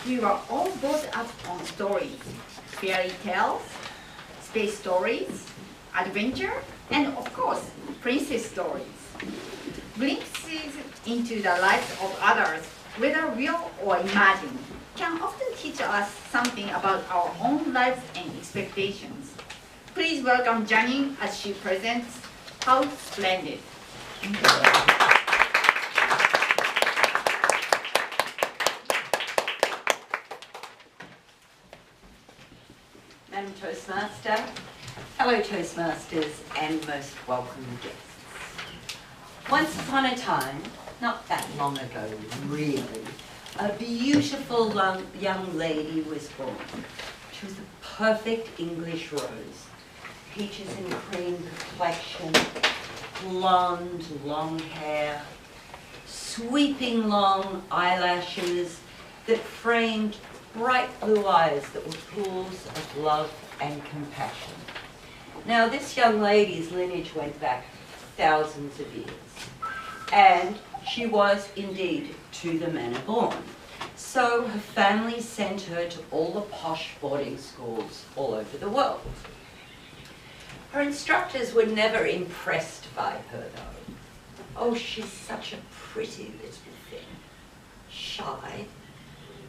We were all brought up on stories, fairy tales, space stories, adventure, and of course, princess stories. Glimpses into the lives of others, whether real or imagined, can often teach us something about our own lives and expectations. Please welcome Janine as she presents How Splendid. Madam Toastmaster, fellow Toastmasters, and most welcome guests. Once upon a time, not that long ago really, a beautiful young lady was born. She was a perfect English rose. Peaches and cream complexion, blonde, long hair, sweeping long eyelashes that framed bright blue eyes that were pools of love and compassion. Now, this young lady's lineage went back thousands of years, and she was indeed to the manor born. So her family sent her to all the posh boarding schools all over the world. Her instructors were never impressed by her, though. Oh, she's such a pretty little thing. Shy,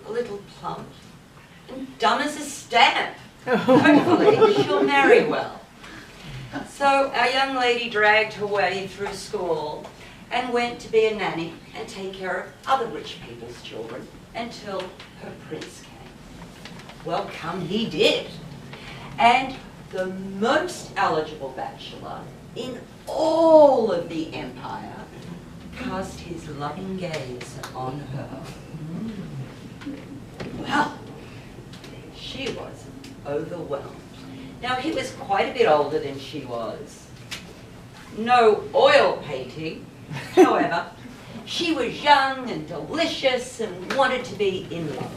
a little plump, and dumb as a stamp. Hopefully, she'll marry well. So our young lady dragged her way through school and went to be a nanny and take care of other rich people's children until her prince came. Well, come he did. And the most eligible bachelor in all of the empire cast his loving gaze on her. Well, she was overwhelmed. Now, he was quite a bit older than she was. No oil painting, however. She was young and delicious and wanted to be in love.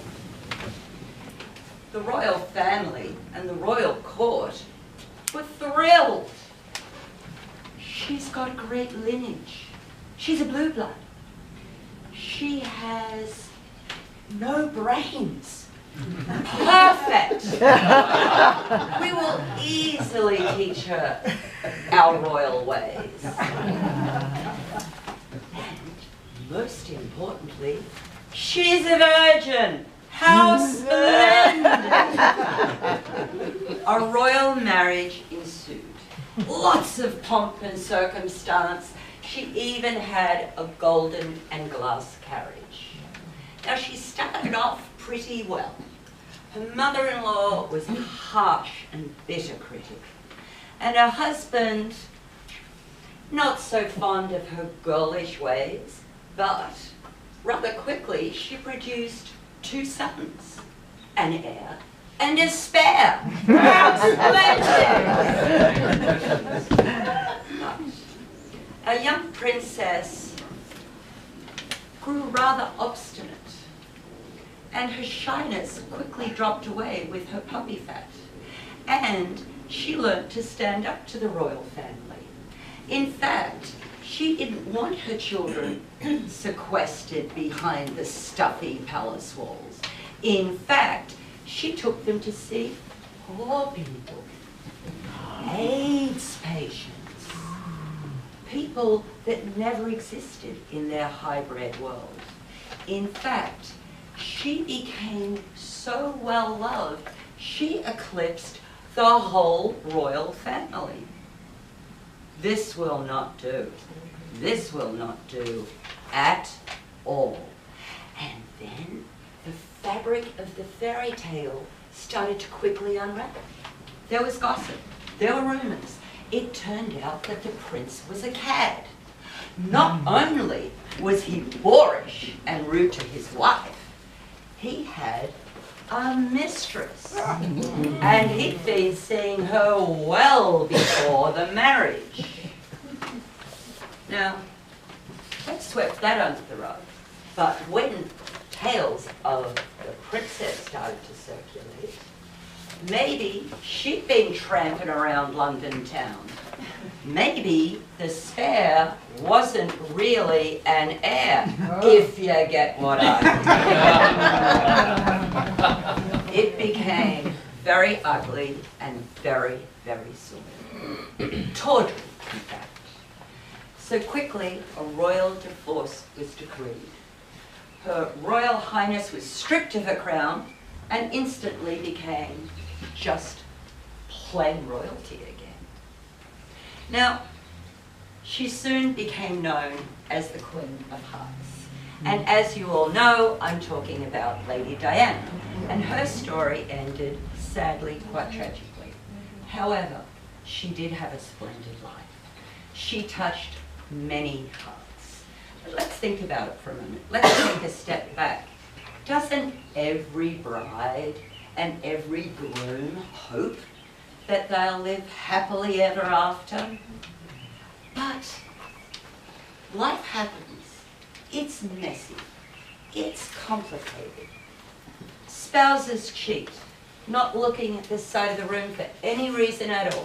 The royal family and the royal court were thrilled. She's got great lineage. She's a blue blood. She has no brains. Perfect. We will easily teach her our royal ways. And most importantly, she's a virgin. How splendid! A royal marriage ensued. Lots of pomp and circumstance. She even had a golden and glass carriage. Now, she started off pretty well. Her mother-in-law was a harsh and bitter critic, and her husband, not so fond of her girlish ways, but rather quickly she produced 2 sons, an heir and a spare. How splendid! A young princess grew rather obstinate, and her shyness quickly dropped away with her puppy fat. And she learnt to stand up to the royal family. In fact, she didn't want her children sequestered behind the stuffy palace walls. In fact, she took them to see poor people, AIDS patients, people that never existed in their hybrid world. In fact, she became so well loved, she eclipsed the whole royal family. This will not do. This will not do at all. And then the fabric of the fairy tale started to quickly unravel. There was gossip. There were rumors. It turned out that the prince was a cad. Not only was he boorish and rude to his wife, he had a mistress. And he'd been seeing her well before the marriage. Now, let's sweep that under the rug. But when tales of the princess started to circulate, maybe she'd been tramping around London town. Maybe the spare wasn't really an heir, if you get what I mean. very ugly and very, very sordid. Tawdry, in fact. So quickly, a royal divorce was decreed. Her Royal Highness was stripped of her crown and instantly became just plain royalty again. Now, she soon became known as the Queen of Hearts. And as you all know, I'm talking about Lady Diana. And her story ended, sadly, quite tragically. However, she did have a splendid life. She touched many hearts. Let's think about it for a moment. Let's take a step back. Doesn't every bride and every groom hope that they'll live happily ever after? But life happens. It's messy. It's complicated. Spouses cheat, not looking at this side of the room for any reason at all.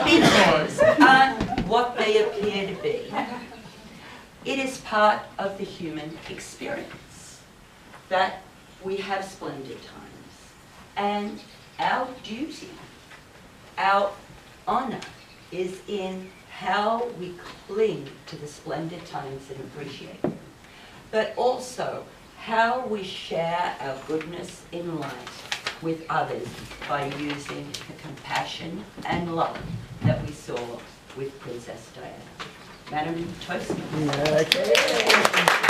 Because aren't what they appear to be. It is part of the human experience that we have splendid times. And our duty, our honor is in how we cling to the splendid times and appreciate them, but also how we share our goodness in life with others by using the compassion and love that we saw with Princess Diana. Madam Toastmaster. Okay.